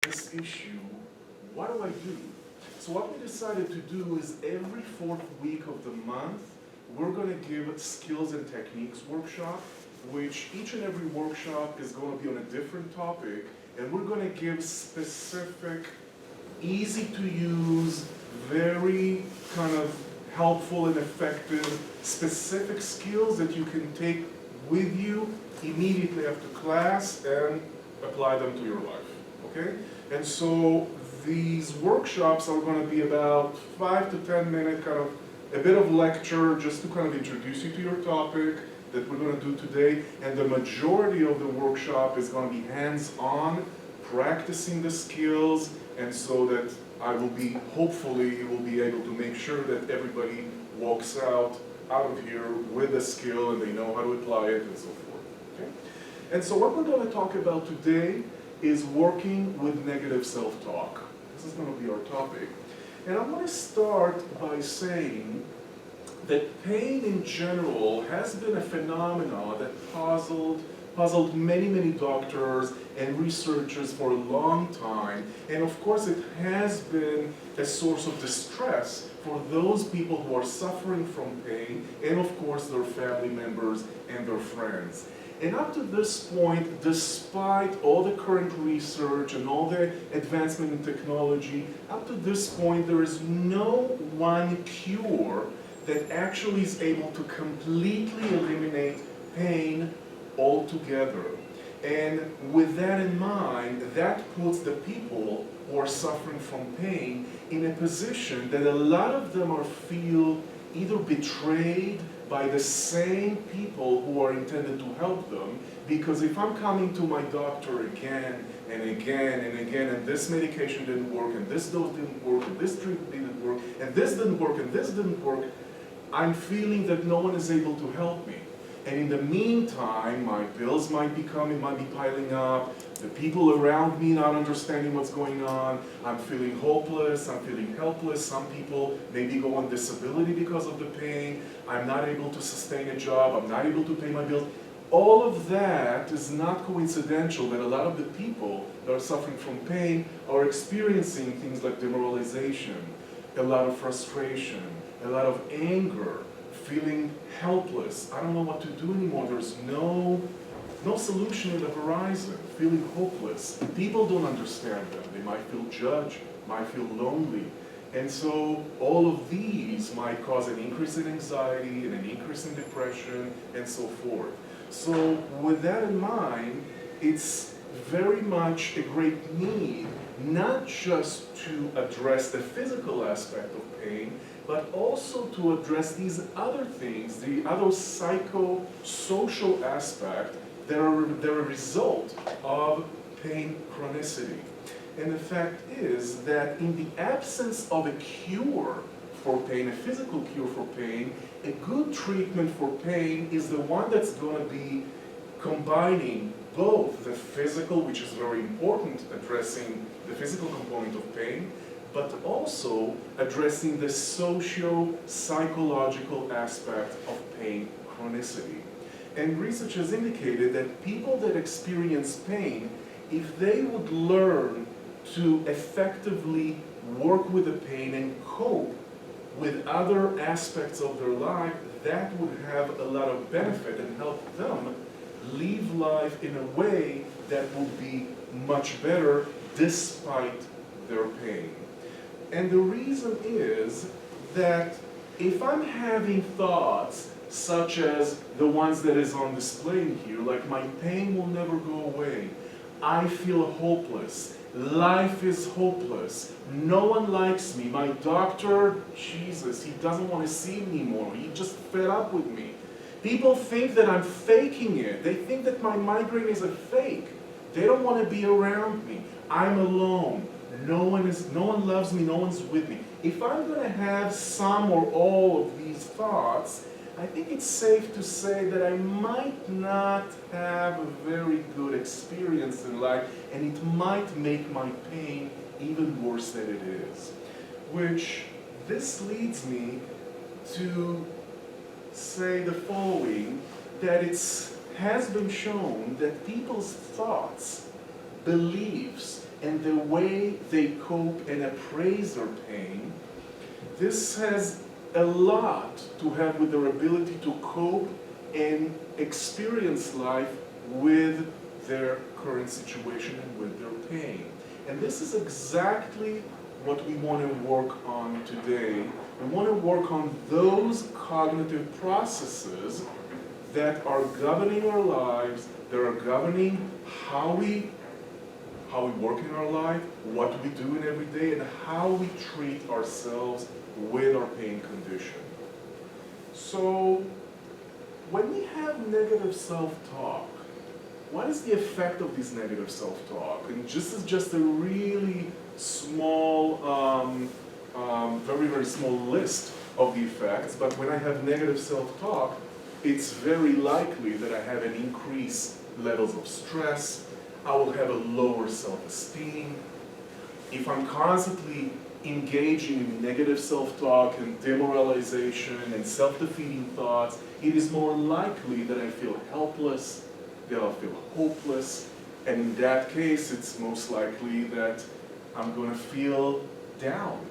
this issue, what do I do? So what we decided to do is every fourth week of the month, we're going to give a skills and techniques workshop, which each and every workshop is going to be on a different topic, and we're going to give specific, easy to use, very kind of helpful and effective, specific skills that you can take with you immediately after class and apply them to your life, okay? And so these workshops are going to be about 5 to 10 minute kind of a bit of lecture just to kind of introduce you to your topic that we're going to do today, and the majority of the workshop is going to be hands-on, practicing the skills, and so that I will be, hopefully, you will be able to make sure that everybody walks out of here with a skill and they know how to apply it and so forth. Okay? And so what we're going to talk about today is working with negative self-talk. This is going to be our topic. And I want to start by saying that pain in general has been a phenomenon that puzzled many, many doctors and researchers for a long time. And of course it has been a source of distress for those people who are suffering from pain, and of course their family members and their friends. And up to this point, despite all the current research and all the advancement in technology, up to this point there is no one cure that actually is able to completely eliminate pain altogether. And with that in mind, that puts the people who are suffering from pain in a position that a lot of them feel either betrayed by the same people who are intended to help them, because if I'm coming to my doctor again and again and again, and this medication didn't work, and this dose didn't work, and this treatment didn't work, and this didn't work, and this didn't work, I'm feeling that no one is able to help me. And in the meantime, my bills might be piling up, the people around me not understanding what's going on, I'm feeling hopeless, I'm feeling helpless, some people maybe go on disability because of the pain, I'm not able to sustain a job, I'm not able to pay my bills. All of that is not coincidental that a lot of the people that are suffering from pain are experiencing things like demoralization, a lot of frustration, a lot of anger, feeling helpless. I don't know what to do anymore. There's no solution in the horizon, feeling hopeless. People don't understand them. They might feel judged, might feel lonely. And so all of these might cause an increase in anxiety and an increase in depression and so forth. So with that in mind, it's very much a great need, not just to address the physical aspect of pain, but also to address these other things, the other psychosocial aspect that are a result of pain chronicity. And the fact is that in the absence of a cure for pain, a physical cure for pain, a good treatment for pain is the one that's going to be combining both the physical, which is very important, addressing the physical component of pain, but also addressing the socio-psychological aspect of pain chronicity. And research has indicated that people that experience pain, if they would learn to effectively work with the pain and cope with other aspects of their life, that would have a lot of benefit and help them live life in a way that would be much better despite their pain. And the reason is that if I'm having thoughts such as the ones that is on display here, like my pain will never go away, I feel hopeless, life is hopeless, no one likes me, my doctor, Jesus, he doesn't want to see me anymore, he just fed up with me. People think that I'm faking it, they think that my migraine is a fake, they don't want to be around me, I'm alone. No one loves me, no one's with me. If I'm going to have some or all of these thoughts, I think it's safe to say that I might not have a very good experience in life, and it might make my pain even worse than it is. Which, this leads me to say the following, that it has been shown that people's thoughts, beliefs, and the way they cope and appraise their pain, this has a lot to have with their ability to cope and experience life with their current situation and with their pain. And this is exactly what we want to work on today. We want to work on those cognitive processes that are governing our lives, that are governing how we work in our life, what we do in every day, and how we treat ourselves with our pain condition. So, when we have negative self-talk, what is the effect of this negative self-talk? And this is just a really small, very, very small list of the effects, but when I have negative self-talk, it's very likely that I have an increased levels of stress, I will have a lower self-esteem. If I'm constantly engaging in negative self-talk and demoralization and self-defeating thoughts, it is more likely that I feel helpless, that I'll feel hopeless, and in that case, it's most likely that I'm going to feel down.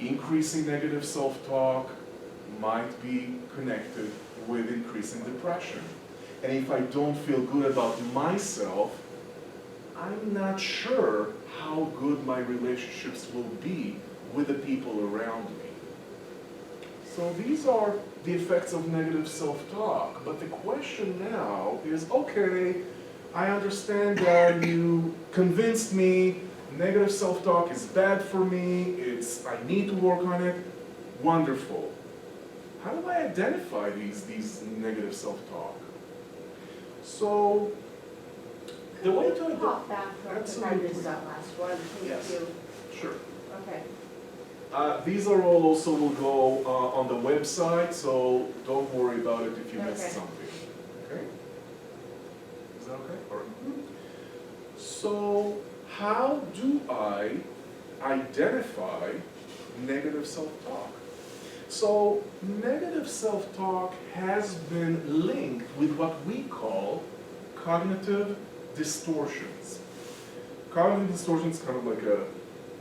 Increasing negative self-talk might be connected with increasing depression. And if I don't feel good about myself, I'm not sure how good my relationships will be with the people around me. So these are the effects of negative self-talk. But the question now is, okay, I understand that you convinced me negative self-talk is bad for me, I need to work on it. Wonderful. How do I identify these negative self-talk? So, the way to hop back to that last one. Yes. Sure. Okay. These are all also will go on the website, so don't worry about it if you missed something. Okay? Is that okay? All right. Mm-hmm. So, how do I identify negative self-talk? So, negative self-talk has been linked with what we call cognitive distortions. Cognitive distortion is kind of like a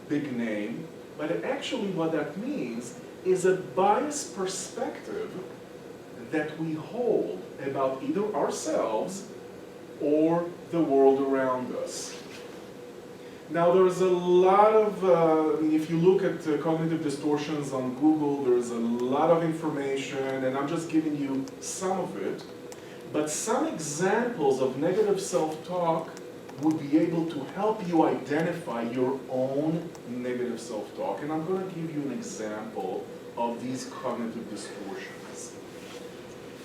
big name, but actually what that means is a biased perspective that we hold about either ourselves or the world around us. Now there's a lot of, if you look at cognitive distortions on Google, there's a lot of information, and I'm just giving you some of it. But some examples of negative self-talk would be able to help you identify your own negative self-talk. And I'm going to give you an example of these cognitive distortions.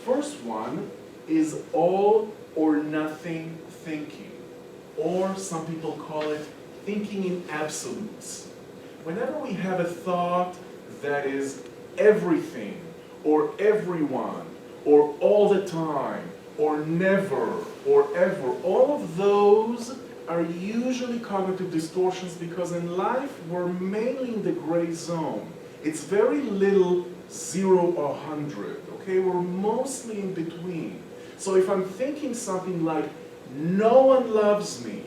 First one is all or nothing thinking, or some people call it thinking in absolutes. Whenever we have a thought that is everything, or everyone, or all the time, or never, or ever, all of those are usually cognitive distortions because in life we're mainly in the gray zone. It's very little 0 or 100, okay? We're mostly in between. So if I'm thinking something like, no one loves me,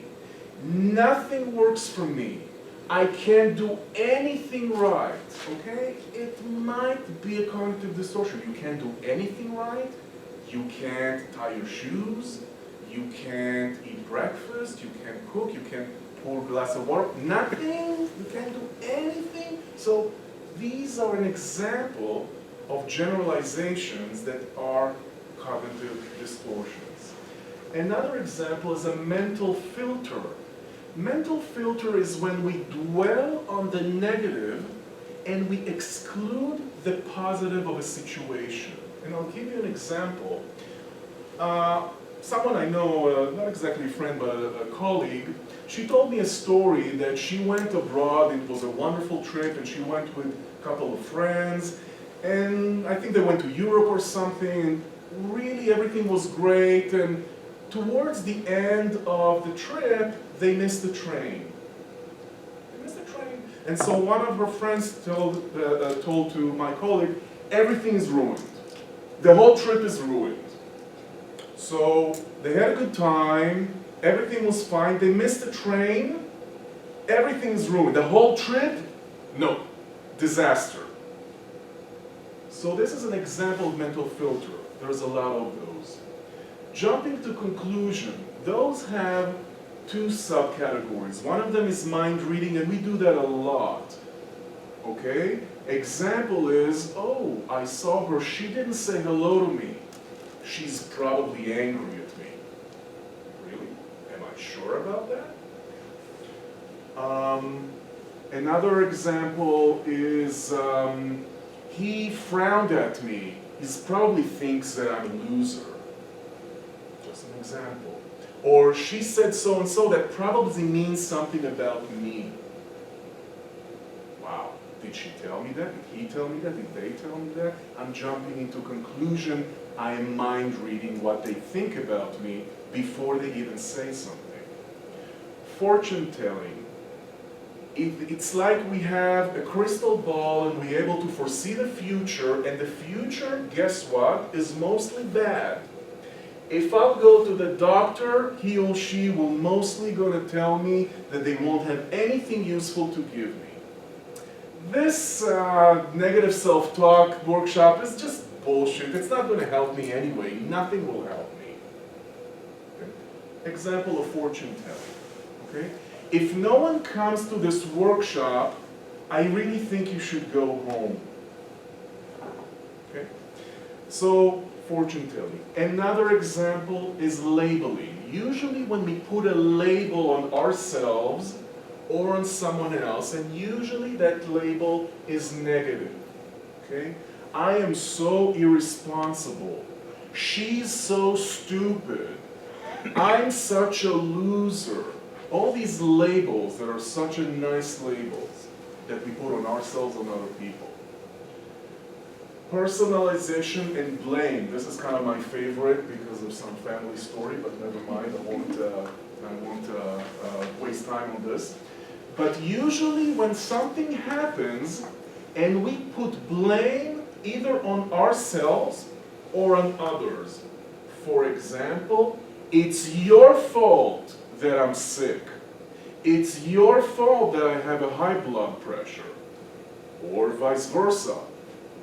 nothing works for me, I can't do anything right, okay? It might be a cognitive distortion. You can't do anything right, you can't tie your shoes, you can't eat breakfast, you can't cook, you can't pour a glass of water, nothing, you can't do anything. So these are an example of generalizations that are cognitive distortions. Another example is a mental filter. Mental filter is when we dwell on the negative and we exclude the positive of a situation. And I'll give you an example. Someone I know, not exactly a friend, but a colleague, she told me a story that she went abroad, it was a wonderful trip, and she went with a couple of friends, and I think they went to Europe or something, and really everything was great, and towards the end of the trip, they missed the train. They missed the train. And so one of her friends told to my colleague, everything is ruined. The whole trip is ruined. So they had a good time, everything was fine, they missed the train, Everything's ruined. The whole trip, no, disaster. So this is an example of mental filter. There's a lot of those. Jumping to conclusion, those have two subcategories. One of them is mind reading, and we do that a lot. Okay? Example is, oh, I saw her, she didn't say hello to me. She's probably angry at me. Really? Am I sure about that? Another example is, he frowned at me. He probably thinks that I'm a loser. Just an example. Or she said so and so, that probably means something about me. Wow, did she tell me that? Did he tell me that? Did they tell me that? I'm jumping into conclusion. I am mind reading what they think about me before they even say something. Fortune telling. It's like we have a crystal ball and we're able to foresee the future, and the future, guess what, is mostly bad. If I'll go to the doctor, he or she will mostly going to tell me that they won't have anything useful to give me. This negative self-talk workshop is just bullshit. It's not going to help me anyway. Nothing will help me. Okay? Example of fortune telling. Okay? If no one comes to this workshop, I really think you should go home. Okay? So, fortune telling. Another example is labeling. Usually when we put a label on ourselves or on someone else, and usually that label is negative. Okay? I am so irresponsible. She's so stupid. I'm such a loser. All these labels that are such a nice labels that we put on ourselves and other people. Personalization and blame. This is kind of my favorite because of some family story, but never mind. I won't waste time on this. But usually when something happens and we put blame either on ourselves or on others. For example, it's your fault that I'm sick. It's your fault that I have a high blood pressure. Or vice versa.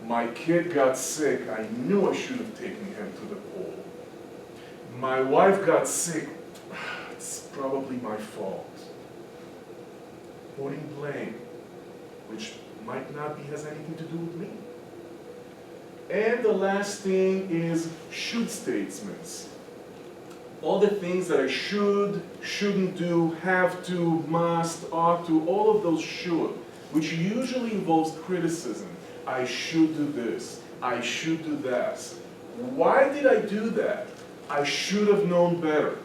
My kid got sick. I knew I should have taken him to the pool. My wife got sick. It's probably my fault. Putting blame, which might not has anything to do with me. And the last thing is should statements. All the things that I should, shouldn't do, have to, must, ought to, all of those should, which usually involves criticism. I should do this. I should do that. Why did I do that? I should have known better.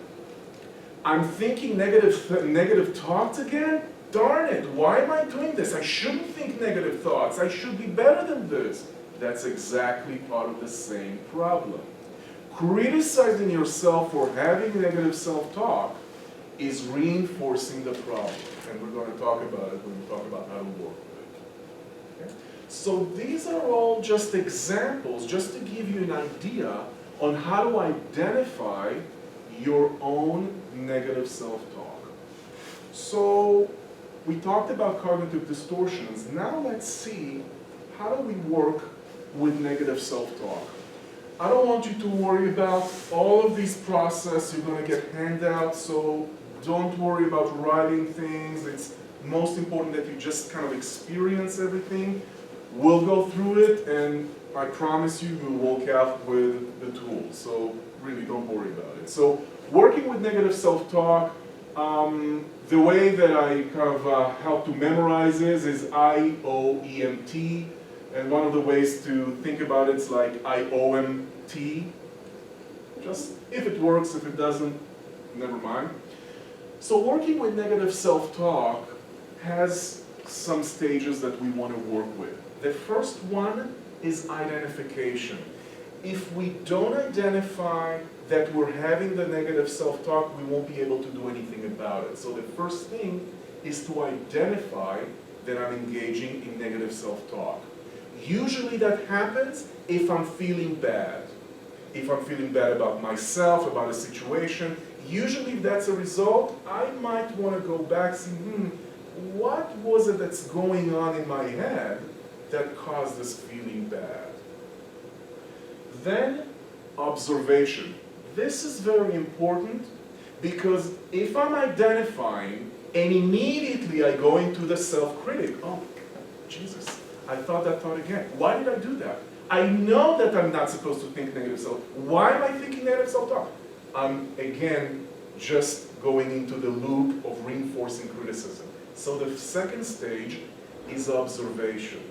I'm thinking negative thoughts again? Darn it, why am I doing this? I shouldn't think negative thoughts. I should be better than this. That's exactly part of the same problem. Criticizing yourself for having negative self-talk is reinforcing the problem. And we're going to talk about it when we talk about how to work with it. Okay? So these are all just examples, just to give you an idea on how to identify your own negative self-talk. So we talked about cognitive distortions. Now let's see how do we work with negative self-talk. I don't want you to worry about all of these processes. You're going to get handouts, so don't worry about writing things. It's most important that you just kind of experience everything. We'll go through it, and I promise you, you'll walk out with the tools. So really don't worry about it. So working with negative self-talk, the way that I kind of help to memorize is IOEMT. And one of the ways to think about it is like IOMT. Just if it works, if it doesn't, never mind. So working with negative self-talk has some stages that we want to work with. The first one is identification. If we don't identify that we're having the negative self-talk, we won't be able to do anything about it. So the first thing is to identify that I'm engaging in negative self-talk. Usually that happens if I'm feeling bad. If I'm feeling bad about myself, about a situation, usually if that's a result, I might want to go back and see, what was it that's going on in my head that caused this feeling bad? Then, observation. This is very important because if I'm identifying and immediately I go into the self-critic, oh, Jesus, I thought that thought again. Why did I do that? I know that I'm not supposed to think negative self. Why am I thinking negative self-talk? I'm, again, just going into the loop of reinforcing criticism. So the second stage is observation,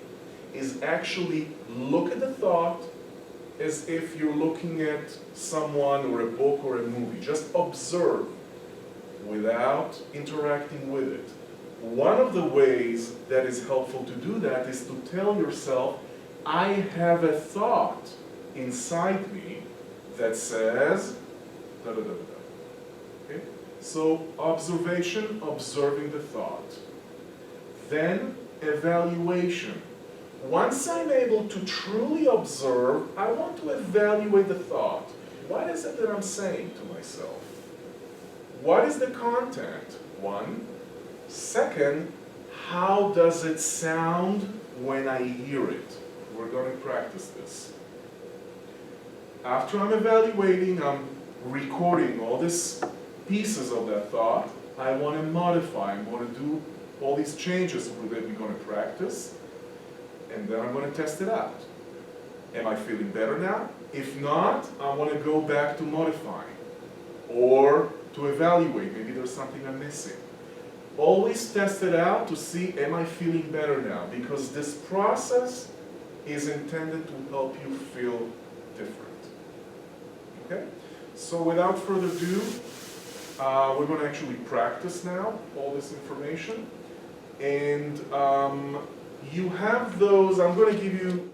is actually look at the thought as if you're looking at someone or a book or a movie. Just observe without interacting with it. One of the ways that is helpful to do that is to tell yourself, I have a thought inside me that says, da da da da da. Okay? So observation, observing the thought. Then evaluation. Once I'm able to truly observe, I want to evaluate the thought. What is it that I'm saying to myself? What is the content? One. Second, how does it sound when I hear it? We're going to practice this. After I'm evaluating, I'm recording all these pieces of that thought. I want to modify, I want to do all these changes that we're going to practice, and then I'm going to test it out. Am I feeling better now? If not, I want to go back to modifying or to evaluate. Maybe there's something I'm missing. Always test it out to see, am I feeling better now? Because this process is intended to help you feel different. Okay? So without further ado, we're going to actually practice now all this information. And you have those, I'm going to give you